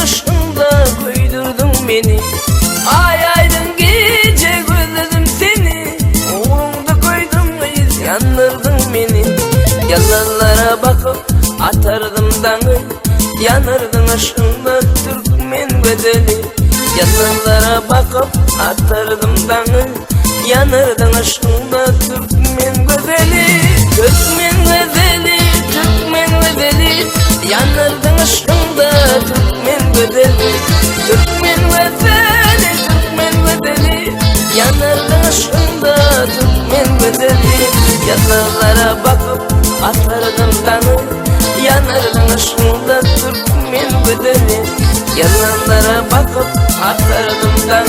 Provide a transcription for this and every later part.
aşkınla koydurdun beni. Ay aydın gece gözledim seni. Uğrunda koydum iz yandırdın beni. Yalanlara bakıp atardım dağı, yanırdın aşkınla Türkmen güzeli. Yalanlara bakıp atardım dağı, yanırdın aşkınla Türkmen güzeli. Türkmen güzeli, Türkmen güzeli, yanırdın aşkınla Türkmen güzeli. Türkmen güzeli, Türkmen güzeli, yanırdın aşkınla Türkmen güzeli. Yalanlara bakıp atardım dağı, yanırdın aşkınla Türkmen güzeli. Yalanlara bakıp atardım dağı,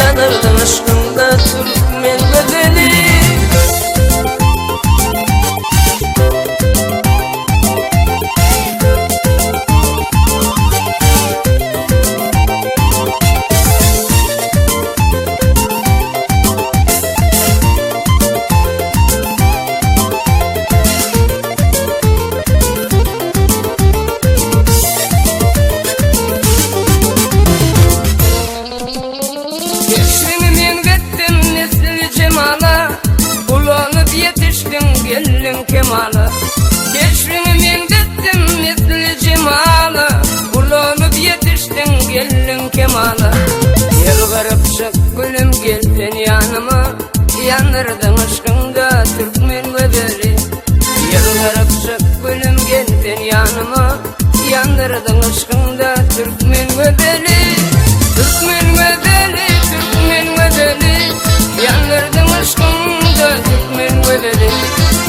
yanırdın aşkınla Türkmen güzeli. Gelin kemalı, keşfini men dettim misli cemalı. Bulanıp yetiştin gelin kemalı. Yılgarıp çık gülüm geldin yanıma, yanırdın aşkında Türkmen güzeli. Yılgarıp çık gülüm geldin yanıma, yanırdın aşkında Türkmen güzeli. Türkmen güzeli, Türkmen güzeli, yanırdın aşkında Türkmen güzeli.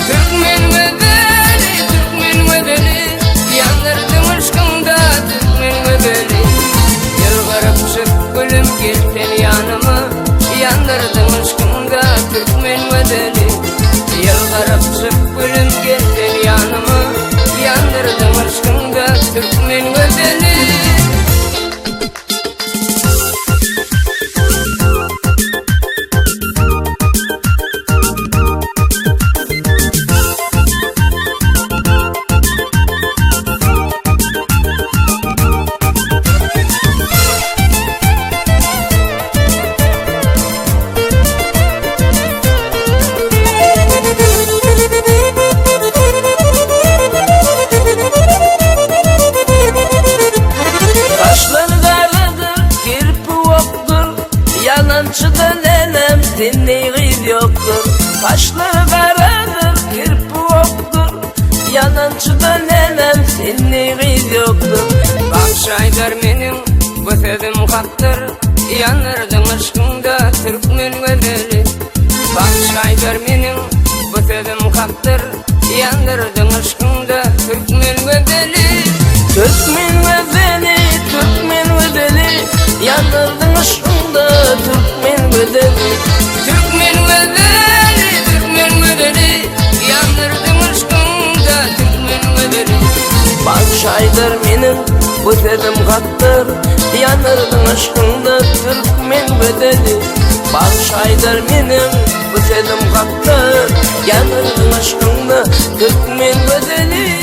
Türkmen güzeli, Türkmen güzeli, yanırdın aşkında Türkmen güzeli. Yılgarıp çık gülüm geldin yanıma, yanırdın aşkında Türkmen güzeli. Yılgarıp çık gülüm geldin yanıma, yanırdın aşkında Türkmen güzeli. Yalancıda nenem dinleyiz yoktur. Kaşları karadır, kirpi oktur. Yalancıda nenem dinleyiz yoktur. Bakşaydar menin bu sözüm kaptır, yanırdın aşkında Türkmen güzeli. Bakşaydar menin bu sözüm kaptır, yanırdın aşkında Türkmen güzeli. Türkmen güzeli, Türkmen güzeli, yanırdın aşkında Türkmen güzeli. Türkmen güzeli, Türkmen güzeli, yanırdın aşkında Türkmen güzeli. Bakşaydar menin bu sözüm kaptır, yanırdın aşkında Türkmen güzeli. Bakşaydar menin bu sözüm kaptır, yanırdın aşkında Türkmen güzeli.